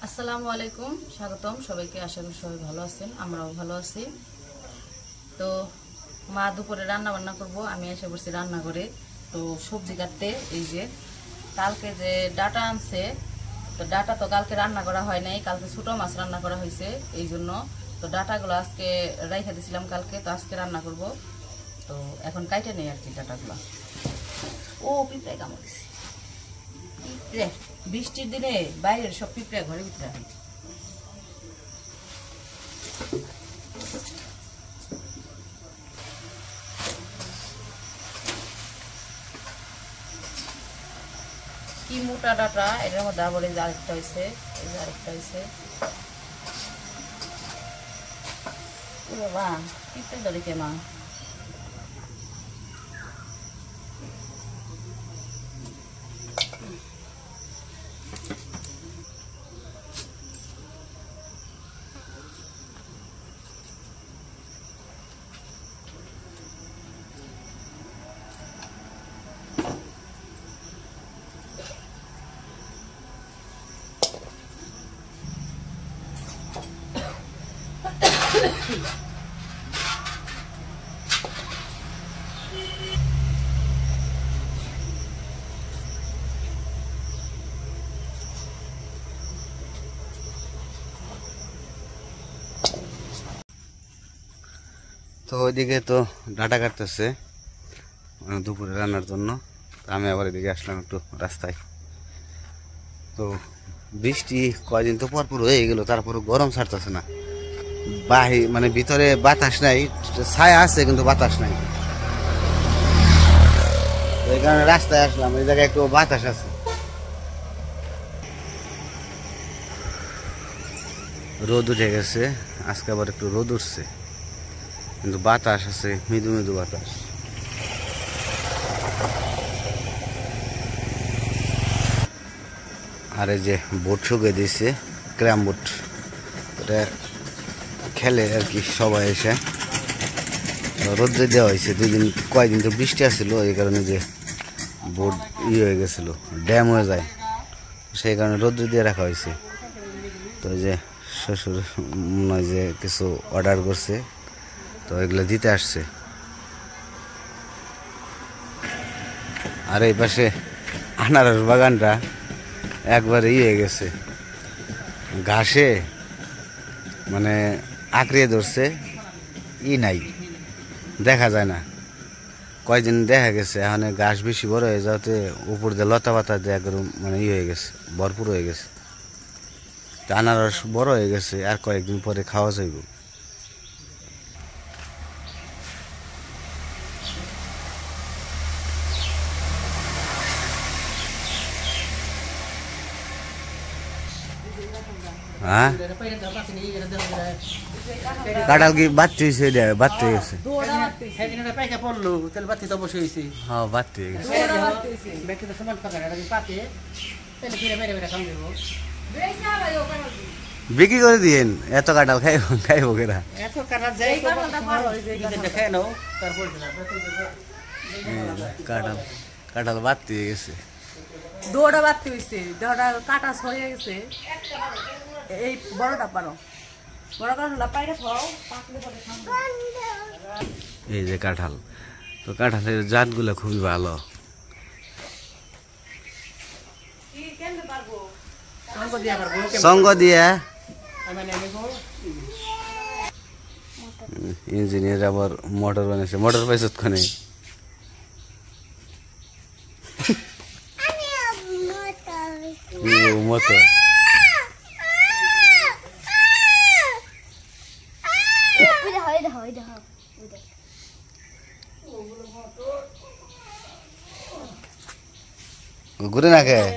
আসসালামু আলাইকুম, স্বাগতম সবাইকে। আশা করি সবাই ভালো আছেন, আমরাও ভালো আছি। তো মা দুপুরে রান্না বান্না করব, আমি এসে বসছি রান্নাঘরে। তো সবজি কাটতে, এই যে কালকে যে ডাটা আনছে, তো ডাটা তো কালকে রান্না করা হয় নাই, কালকে ছোটো মাছ রান্না করা হয়েছে, এই জন্য তো ডাটাগুলো আজকে রাইখা দিয়েছিলাম কালকে, তো আজকে রান্না করব। তো এখন কাইটে নেই আর কি ডাটাগুলো। ও পিঁপড়ে কামড়েছে, পিঁপড়ে বৃষ্টির দিনে বাইরের সব পিঁপড়ে ঘরের ভিতরে। কি মোটা ডাটা, এটার মধ্যে আবার এই যে আরেকটা হয়েছে, এই যে আরেকটা হয়েছে। বাবা পিঁপড়ে ধরে কে মা। তো ওইদিকে তো ডাটা কাটতেছে দুপুরে রান্নার জন্য। আমি আবার এদিকে আসলাম একটু রাস্তায়। তো বৃষ্টি কয়দিন তো পরপর হয়ে গেল, তারপর গরম ছাড়তেছে না। মানে ভিতরে বাতাস নাই, ছায়া আছে কিন্তু বাতাস নাই। এই কারণে রাস্তায় আসলাম, এই জায়গায় একটু বাতাস আছে। রোদ উঠে গেছে, আজকে আবার একটু রোদ উঠছে, কিন্তু বাতাস আছে, মৃদু মৃদু বাতাস। আর এই যে বোট শুকিয়ে দিয়েছে, ক্র্যাম বোট, এটা খেলে আর কি সবাই এসে। রোদ্রে দেওয়া হয়েছে দুদিন, কয়েকদিন তো বৃষ্টি আসছিল, এই কারণে যে বোট হয়ে গেছিল, ড্যাম হয়ে যায়, সেই কারণে রোদ্রে দিয়ে রাখা হয়েছে। তো যে শ্বশুর মনে হয় যে কিছু অর্ডার করছে, তো এগুলো দিতে আসছে। আর এই পাশে আনারস বাগানটা একবারে হয়ে গেছে, ঘাসে মানে আঁকড়িয়ে ধরছে, নাই, দেখা যায় না। কয়দিন দেখা গেছে, এখন ঘাস বেশি বড় হয়ে যাওয়াতে উপর দিয়ে লতা পাতা দিয়ে একদম মানে হয়ে গেছে, ভরপুর হয়ে গেছে। আনারস বড় হয়ে গেছে, আর কয়েকদিন পরে খাওয়া যাইব। হ্যাঁ, কাঁঠাল কি বাচ্চা হয়েছে? বাচ্চা হয়েছে, হ্যাঁ বাচ্চা হয়ে গেছে। বিক্রি করে দিয়েন, এত কাঁঠাল খাইব কেনা। কাঁঠাল কাঁঠাল বাড়তে গেছে, দৌড়া বাড়তে হয়েছে, দৌড়া কাটা ছড়িয়ে গেছে। এই বড়টা পারো, বড় কাঁঠালটা পাইরে খাও, পাকলে পরে খাও। এই যে কাঁঠাল, তো কাঁঠালের জাতগুলো খুবই ভালো। সঙ্গ দিয়া ইঞ্জিনিয়ার আবার মোটর বানিয়েছে, মোটর পাইছ খানে। মোটর ঘুরে না খেয়ে।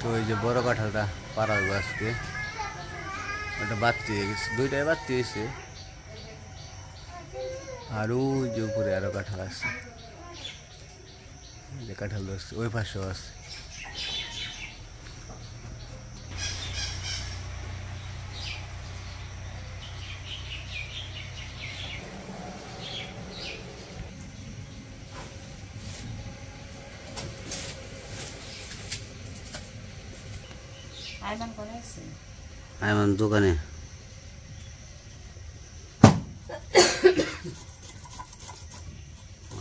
তো এই যে বড় কাঁঠালটা পাড়া হইব আজকে, ওটা বাড়তে গেছে, দুইটাই বাড়তে গেছে। আর ওই যে উপরে আরো কাঁঠাল আছে, যে কাঁঠাল ধরছে ওই পাশেও আছে। আইমান কোনে আছে? আইমান দোকানে।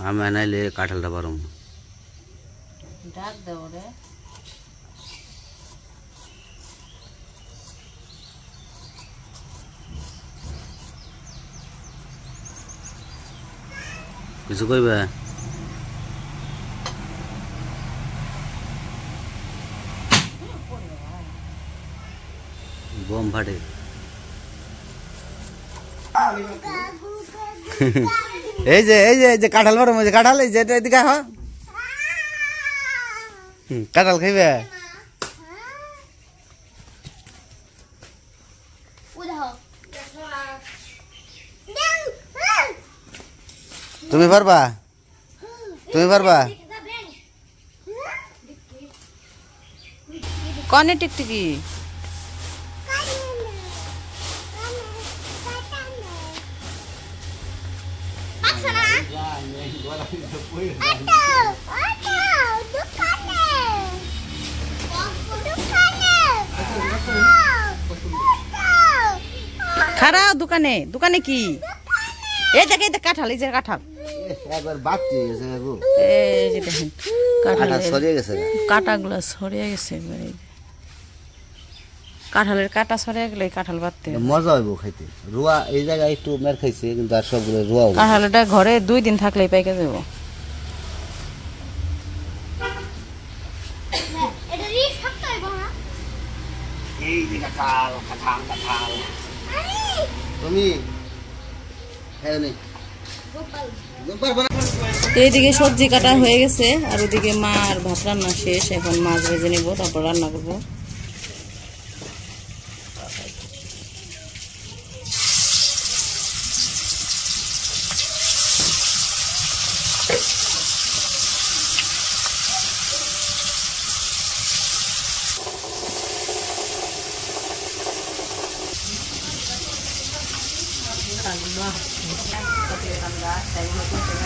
আমি আনাইলে কাঁঠালটা পারম। ডাক দাও রে। কিছু কইবে? বম ফাটে। এই যে কাঁঠাল পারম, ওই যে কাঁঠাল, এই যে এটা এদিকে আহ। কাঁঠাল খাইবে? তুমি পারবা? তুমি পারবা? কনে টিকটিকি? খারাপ দোকানে। দোকানে কি? এই দেখে কাঁঠাল, এই যে কাঁঠাল একবার বাতি গেছে গো। এই যে দেখেন কাঁঠাল ছড়িয়ে গেছে। কাঁটাগুলো ছড়িয়ে গেছে একবারে। কাঁঠালের কাঁটা ছড়িয়ে গেলে কাঁঠাল বাড়তে মজা হইব খাইতে। রুয়া এই জায়গায় একটু মের খাইছে, কিন্তু আর সবগুলো রুয়া হবে। কাঁঠালটা ঘরে 2 দিন থাকলেই পাইকে যাবো। তুমি এইদিকে সবজি কাটা হয়ে গেছে, আর ওদিকে মার ভাত রান্না শেষ। এখন মাছ ভেজে নেবো, তারপর রান্না করবো।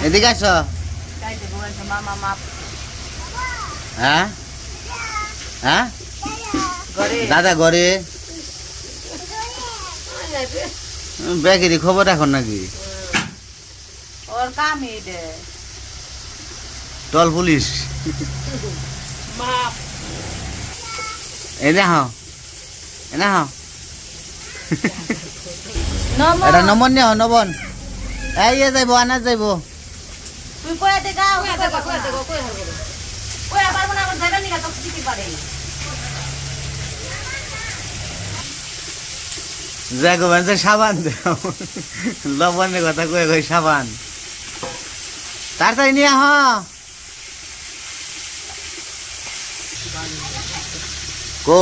এদিকে আসো। হ্যাঁ হ্যাঁ দাদা ঘরে বেগেরই খবর এখন নাকি? ওর কাম টল পুলিশ এনে হাও, এনে হাও। এটা নমন নিয়ে নবন। এই যাইব, আনা যাইব। তুই কয়া দে গাও, কয়া দে গো, কয়া পারবো না, আমার যাইবা নিগা তো দিতে পারে। যাগো মানে সাবান দাও, লবণের কথা কয়ে কই সাবান। তাড়াতাড়ি নিয়ে আহ। কো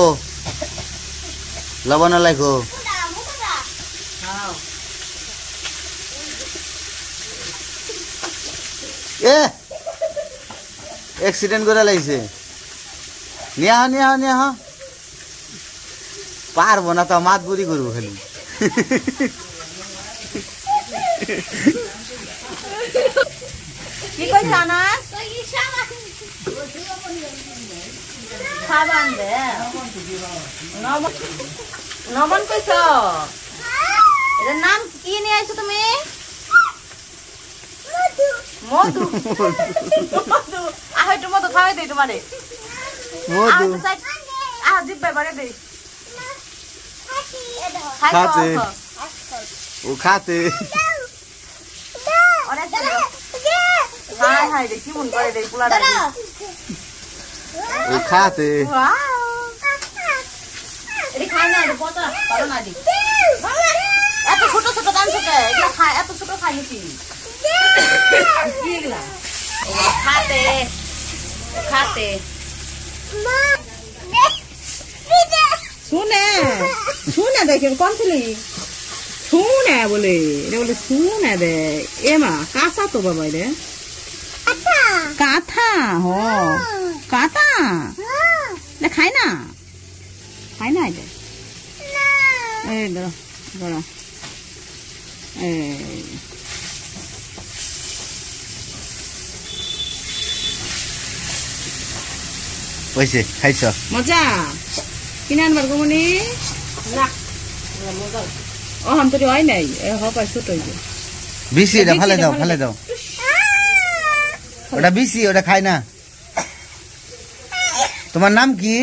লবণ লাইকো। एक्सीडेंट করে লাইছে। নিয়ে আহ, নিয়ে আহ, নিয়ে আহ। পারবো না তো, মাত বুড়ি করবো খালি। কি কইছ আনাস? সাবান দে। নবন কইছ? এর নাম কি নিয়ে আইছো তুমি? মধু। মধু। আহ একটু মধু খাওয়াই দেই তোমারে। মধু আহ জিব্বে বাড়ে দেই। খাতে। ও খাতে। হাই হাই রে কি মন করে দেই পোলাটা। ও খাতে। এটি খায় না, এটা পচা পারো না দি। এত ছোট ছোট দানছো কে? এগুলা খায়, এত ছোট খায় নাকি? কি এগুলা? খাতে খাতে শুনে শুনে দেখেন কোন ছিলি শুনে বলে এটা বলে শুনে দে এ মা কাঁচা তো বাবা রে কাঁথা হ কাঁথা না খায় না এটা এই ধরো ধরো এই ওইছে খাইছ মজা কিনে আনবার গমনি না ও হান্তরি হয় নাই পাই ছোট হইবে বিসি এটা ফেলে দাও ওটা বিসি ওটা খায় না। তোমার নাম কি?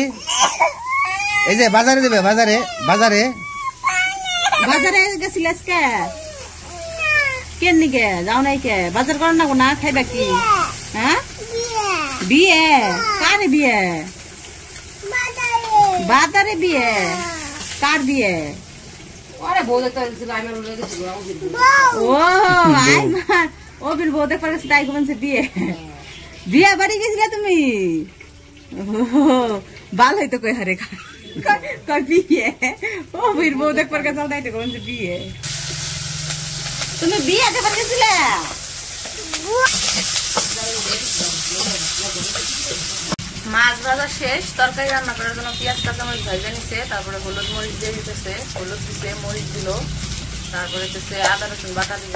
এই যে বাজারে দেবে বাজারে বাজারে গেছিল আজকে কেন নিকে যাও নাই কে বাজার করার না না খাইবা কি হ্যাঁ বিয়ে কারে বিয়ে বাজারে বিয়ে কার বিয়ে আরে বউ দেখতে গেছিল আমি গেছিল ও আইমান ও বিল বউ দেখতে গেছে তাই কোনছে বিয়ে বিয়ে বাড়ি গেছিলে তুমি বাল হইতো কই হারে কই বিয়ে ও বিল বউ দেখতে গেছে তাই তো কোনছে বিয়ে তুমি বিয়ে দেখতে গেছিলে মাছ ভাজা শেষ তরকারি রান্না করার জন্য পেঁয়াজ কাঁচামরিচ ভাজা নিছে তারপরে হলুদ মরিচ দিয়ে দিতেছে হলুদ দিছে মরিচ দিল তারপরে দিতেছে আদা রসুন বাটা দিব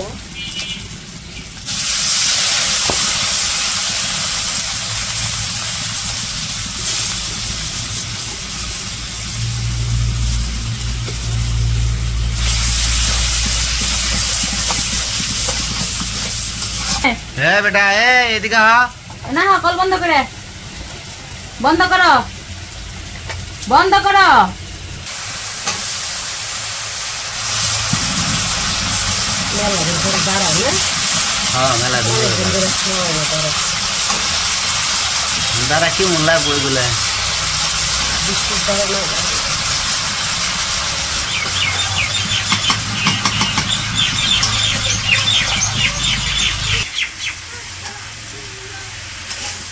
হ্যাঁ বেটা এদিকে না কল বন্ধ করে বন্ধ করো হ্যাঁ মেলা দাঁড়া কি মন লাগে বইগুলো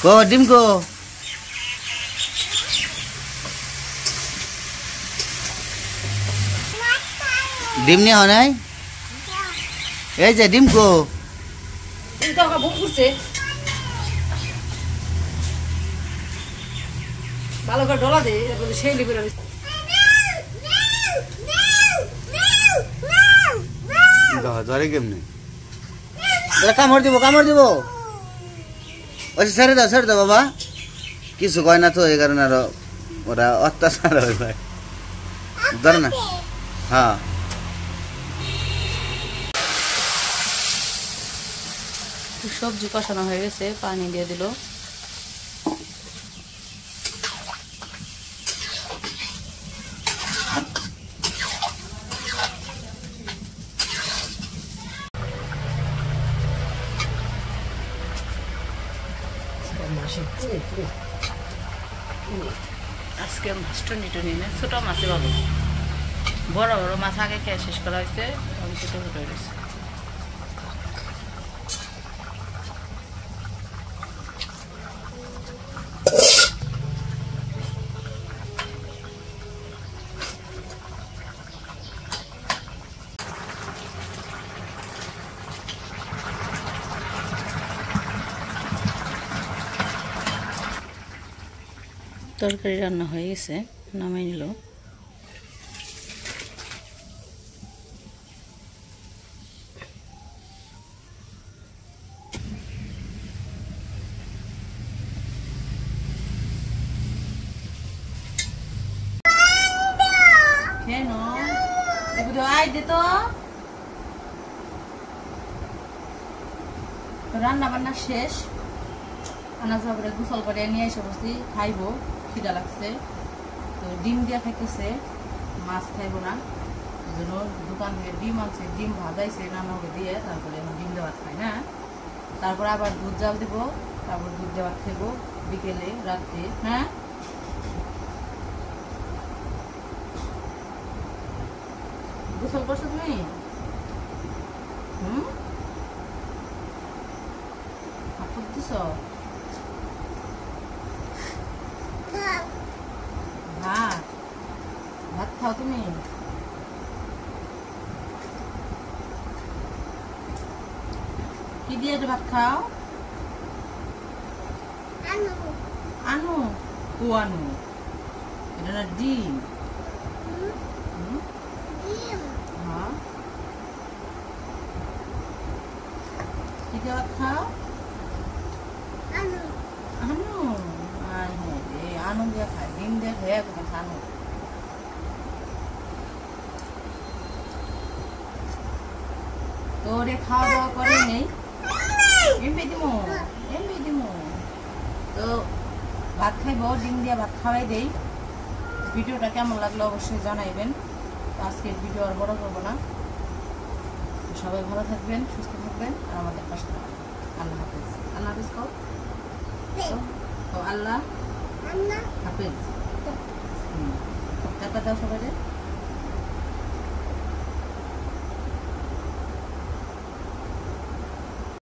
কো ডিম কো ডিম নিয়ে হয় নাই এই যে ডিম কো ভালো করে ডলা দে সেই লিবে ধরে কেমনি কামড় দিব আচ্ছা ছেড়ে দাও বাবা কিছু কয় না তো এই কারণে আরো ওরা অত্যাচার হয় ভাই ধরে না হ্যাঁ সবজি কষানো হয়ে গেছে পানি দিয়ে দিল আজকে মাছ টনি না ছোট মাছে পাবো বড় বড় মাছ আগে খেয়ে শেষ করা হয়েছে ছোট ছোট হয়ে গেছে তরকারি রান্না হয়ে গেছে নামাই নিল কেন রান্না বান্না শেষ আনা সাবরে গোসল করে নিয়ে এসে বসছি খাইবো খিদা লাগছে তো ডিম দিয়া খাইতেছে মাছ খাইবো না ওই জন্য দোকান থেকে ডিম আনছে ডিম ভাজাইছে রান্নাকে দিয়ে তারপরে এখন ডিম দেওয়া খাই না তারপর আবার দুধ জাল দিব তারপর দুধ দেওয়া খাইবো বিকেলে রাত্রে হ্যাঁ গোসল করছো তুমি হাত দিছ ভাত ভাত খাও তুমি কি দিয়ে ভাত খাও আনু ও আনু এটা না ডিম হ্যাঁ কি দিয়ে ভাত খাও আনু আয় হ্যাঁ রে আনু দিয়ে খায় ডিম দিয়ে খেয়ে কোনো আনু তো ওরে খাওয়া দাওয়া করে নেই এমনি দিমো তো ভাত খাইব, ডিম দিয়ে ভাত খাওয়াই দেই। ভিডিওটা কেমন লাগলো অবশ্যই জানাইবেন। আজকের ভিডিও আর বড় করবো না। সবাই ভালো থাকবেন, সুস্থ থাকবেন আর আমাদের পাশে থাকবেন। আল্লাহ হাফেজ। আল্লাহ হাফেজ কও। আল্লাহ হাফেজ। টাটা দাও সবাই।